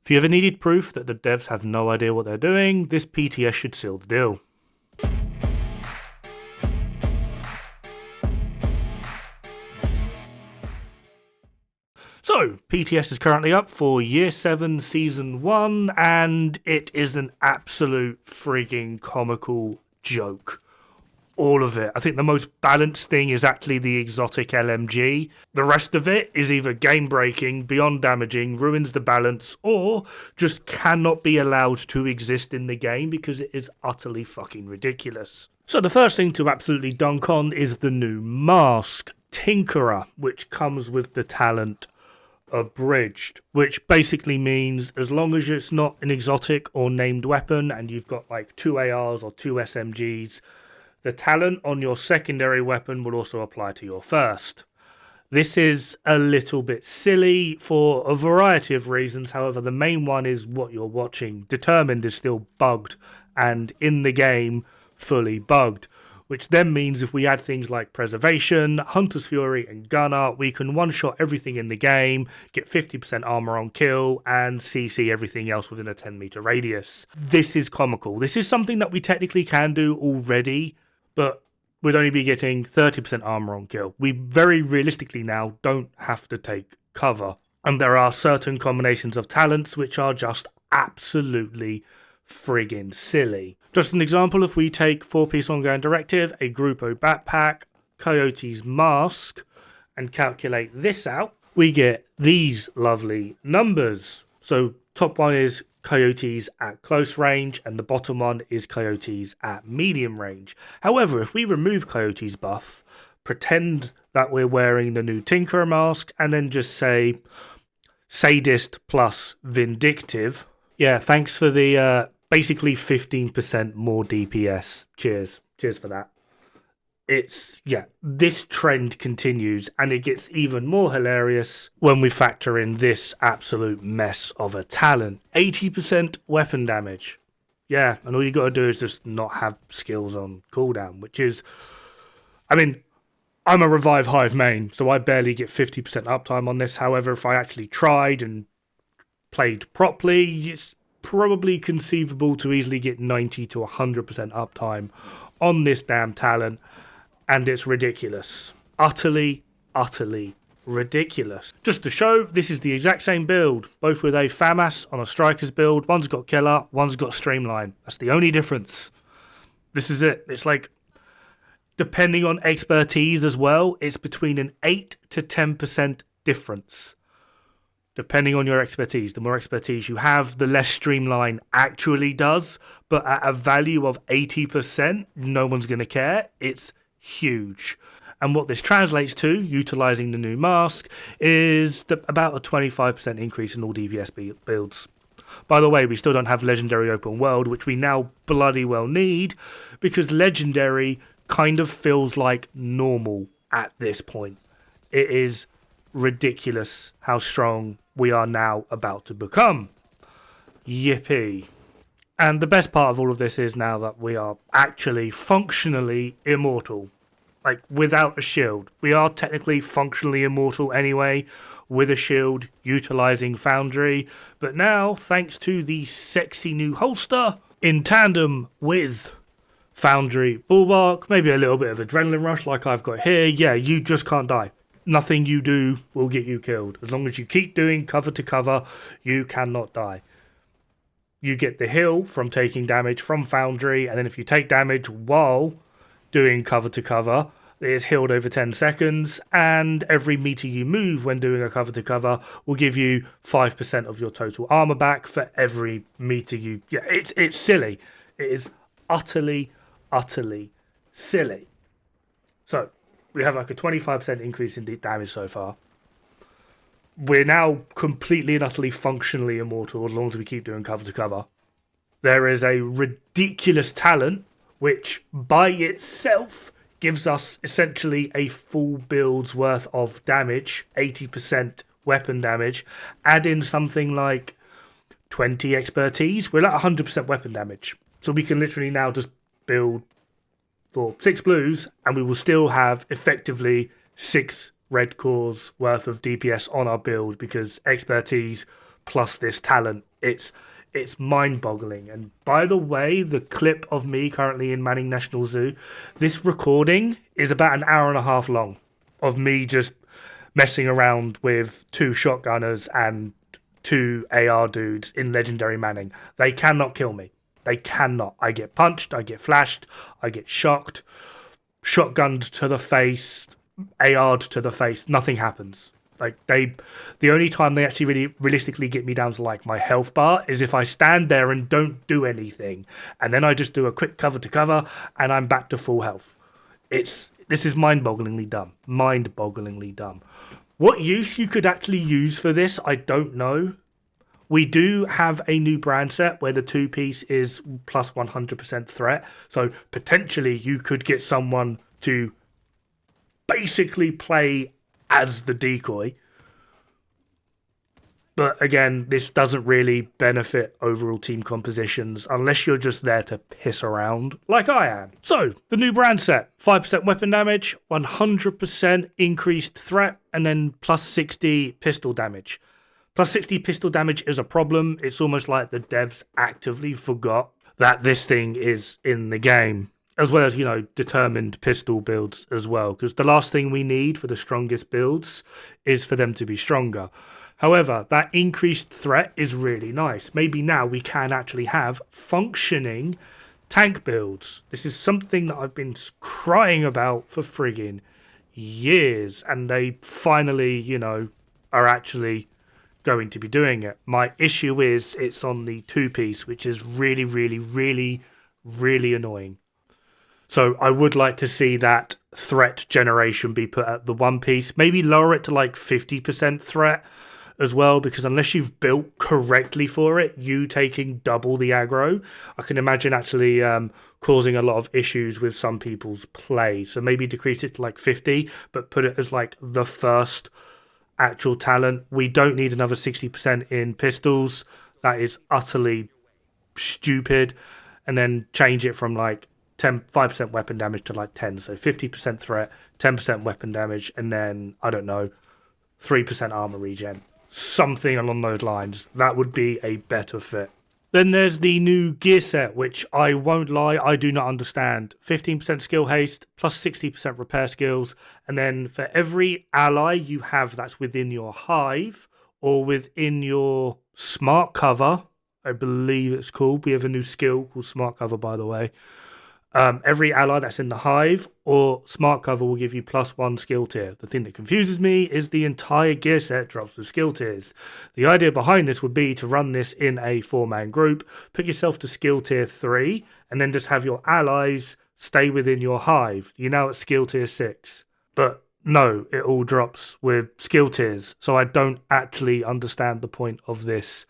If you ever needed proof that the devs have no idea what they're doing, this PTS should seal the deal. So, PTS is currently up for Year 7 Season 1, and it is an absolute freaking comical joke. All of it. I think the most balanced thing is actually the exotic LMG. The rest of it is either game-breaking, beyond damaging, ruins the balance, or just cannot be allowed to exist in the game because it is utterly fucking ridiculous. So the first thing to absolutely dunk on is the new mask, Tinkerer, which comes with the talent Abridged, which basically means as long as it's not an exotic or named weapon and you've got like 2 ARs or 2 SMGs, the talent on your secondary weapon will also apply to your first. This is a little bit silly for a variety of reasons. However, the main one is what you're watching. Determined is still bugged and in the game fully bugged, which then means if we add things like Preservation, Hunter's Fury and Gunner, we can one-shot everything in the game, get 50% armor on kill, and CC everything else within a 10-meter radius. This is comical. This is something that we technically can do already, but we'd only be getting 30% armor on kill. We very realistically now don't have to take cover. And there are certain combinations of talents which are just absolutely friggin' silly. Just an example, if we take 4-piece ongoing directive, a Grupo backpack, Coyote's mask, and calculate this out, we get these lovely numbers. So top one is Coyotes at close range, and the bottom one is Coyotes at medium range. However, if we remove Coyote's buff, pretend that we're wearing the new Tinkerer mask, and then just say Sadist plus Vindictive. Yeah, thanks for the basically 15% more DPS. Cheers. Cheers for that. This trend continues, and it gets even more hilarious when we factor in this absolute mess of a talent. 80% weapon damage. Yeah, and all you got to do is just not have skills on cooldown, which is, I mean, I'm a Revive Hive main, so I barely get 50% uptime on this. However, if I actually tried and played properly, it's probably conceivable to easily get 90 to 100% uptime on this damn talent. And it's ridiculous. Utterly, utterly ridiculous. Just to show, this is the exact same build, both with a FAMAS on a Striker's build. One's got Killer, one's got Streamline. That's the only difference. This is it. It's like, depending on expertise as well, it's between an 8 to 10% difference. Depending on your expertise. The more expertise you have, the less Streamline actually does. But at a value of 80%, no one's going to care. It's huge. And what this translates to, utilising the new mask, is about a 25% increase in all DPS builds. By the way, we still don't have Legendary Open World, which we now bloody well need, because Legendary kind of feels like normal at this point. It is ridiculous how strong we are now about to become. Yippee. And the best part of all of this is now that we are actually functionally immortal. Like, without a shield. We are technically functionally immortal anyway, with a shield, utilising Foundry. But now, thanks to the sexy new holster, in tandem with Foundry Bulwark, maybe a little bit of adrenaline rush like I've got here, yeah, you just can't die. Nothing you do will get you killed. As long as you keep doing cover to cover, you cannot die. You get the heal from taking damage from Foundry, and then if you take damage while doing cover to cover, it is healed over 10 seconds, and every meter you move when doing a cover to cover will give you 5% of your total armor back for every meter you... Yeah, it's silly. It is utterly, utterly silly. So, we have like a 25% increase in damage so far. We're now completely and utterly functionally immortal as long as we keep doing cover to cover. There is a ridiculous talent which by itself gives us essentially a full build's worth of damage, 80% weapon damage. Add in something like 20 expertise, we're at 100% weapon damage. So we can literally now just build for 6 blues and we will still have effectively 6 red cores worth of DPS on our build because expertise plus this talent It's mind-boggling. And by the way, the clip of me currently in Manning National Zoo, this recording is about an hour and a half long of me just messing around with 2 shotgunners and 2 AR dudes in Legendary Manning. They cannot kill me. They cannot. I get punched, I get flashed, I get shocked, shotgunned to the face, AR'd to the face. Nothing happens. Like the only time they actually really realistically get me down to like my health bar is if I stand there and don't do anything, and then I just do a quick cover to cover, and I'm back to full health. This is mind-bogglingly dumb. Mind-bogglingly dumb. What use you could actually use for this, I don't know. We do have a new brand set where the 2-piece is plus 100% threat, so potentially you could get someone to basically play as the decoy. But again, this doesn't really benefit overall team compositions unless you're just there to piss around like I am. So, the new brand set, 5% weapon damage, 100% increased threat, and then plus 60 pistol damage. Plus 60 pistol damage is a problem. It's almost like the devs actively forgot that this thing is in the game. As well as, determined pistol builds as well. Because the last thing we need for the strongest builds is for them to be stronger. However, that increased threat is really nice. Maybe now we can actually have functioning tank builds. This is something that I've been crying about for friggin' years. And they finally, are actually going to be doing it. My issue is it's on the 2-piece, which is really, really, really, really annoying. So I would like to see that threat generation be put at the 1-piece. Maybe lower it to like 50% threat as well, because unless you've built correctly for it, you taking double the aggro, I can imagine actually causing a lot of issues with some people's play. So maybe decrease it to like 50, but put it as like the first actual talent. We don't need another 60% in pistols. That is utterly stupid. And then change it from like 5% weapon damage to like 10, so 50% threat, 10% weapon damage, and then, I don't know, 3% armor regen. Something along those lines. That would be a better fit. Then there's the new gear set, which I won't lie, I do not understand. 15% skill haste, plus 60% repair skills, and then for every ally you have that's within your hive, or within your smart cover, I believe it's called. We have a new skill called smart cover, by the way. Every ally that's in the hive or smart cover will give you plus 1 skill tier. The thing that confuses me is the entire gear set drops with skill tiers. The idea behind this would be to run this in a 4-man group, put yourself to skill tier 3, and then just have your allies stay within your hive. You're now at skill tier 6. But no, it all drops with skill tiers. So I don't actually understand the point of this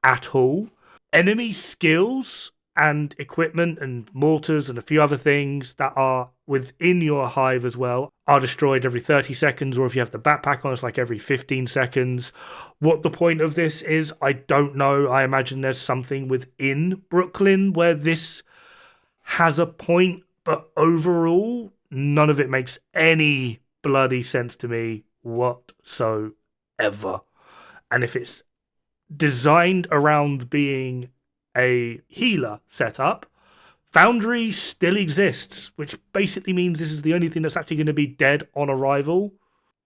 at all. Enemy skills and equipment and mortars and a few other things that are within your hive as well are destroyed every 30 seconds, or if you have the backpack on, it's like every 15 seconds. What the point of this is, I don't know. I imagine there's something within Brooklyn where this has a point, but overall, none of it makes any bloody sense to me whatsoever. And if it's designed around being a healer setup, Foundry still exists, which basically means this is the only thing that's actually going to be dead on arrival.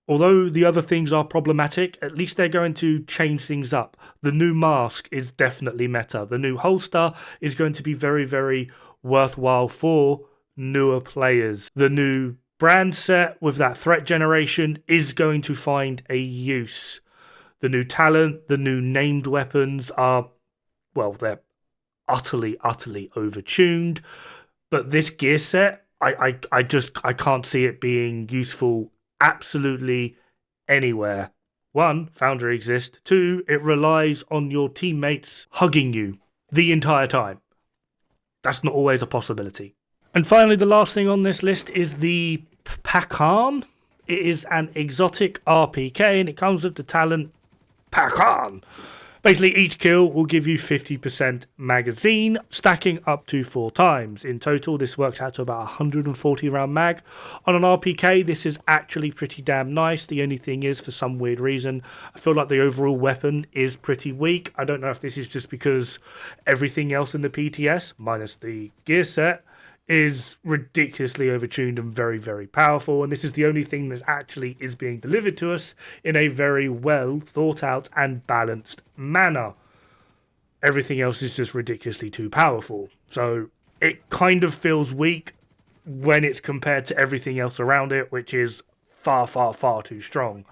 Although the other things are problematic, at least they're going to change things up. The new mask is definitely meta. The new holster is going to be very, very worthwhile for newer players. The new brand set with that threat generation is going to find a use. The new talent, the new named weapons are, well, they're utterly overtuned. But this gear set, I can't see it being useful absolutely anywhere. 1, Foundry exists. 2, it relies on your teammates hugging you the entire time. That's not always a possibility. And finally, the last thing on this list is the Pakhan. It is an exotic RPK and it comes with the talent Pakhan. Basically, each kill will give you 50% magazine, stacking up to 4 times. In total, this works out to about 140 round mag. On an RPK, this is actually pretty damn nice. The only thing is, for some weird reason, I feel like the overall weapon is pretty weak. I don't know if this is just because everything else in the PTS, minus the gear set, is ridiculously overtuned and very, very powerful, and this is the only thing that actually is being delivered to us in a very well thought out and balanced manner. Everything else is just ridiculously too powerful, so it kind of feels weak when it's compared to everything else around it, which is far, far, far too strong.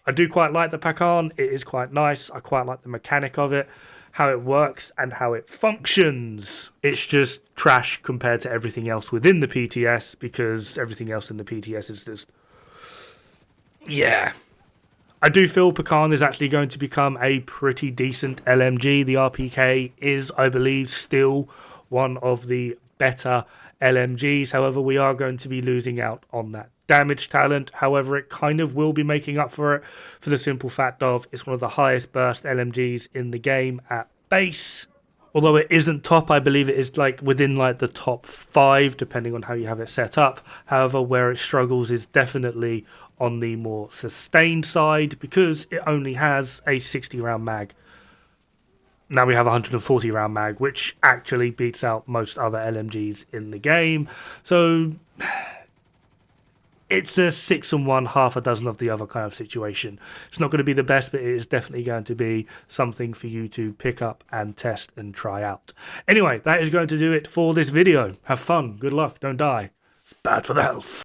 I do quite like the Pakhan. It is quite nice. I quite like the mechanic of it, how it works and how it functions. It's just trash compared to everything else within the PTS, because everything else in the PTS is just, yeah. I do feel Pakhan is actually going to become a pretty decent LMG. The RPK is, I believe, still one of the better LMGs. However, we are going to be losing out on that damage talent. However, it kind of will be making up for it, for the simple fact of it's one of the highest burst LMGs in the game at base. Although it isn't top, I believe it is like within like the top 5, depending on how you have it set up. However, where it struggles is definitely on the more sustained side, because it only has a 60 round mag. Now we have a 140 round mag, which actually beats out most other LMGs in the game. So it's a 6 and 1, half a dozen of the other kind of situation. It's not going to be the best, but it is definitely going to be something for you to pick up and test and try out. Anyway, that is going to do it for this video. Have fun, good luck, don't die. It's bad for the health.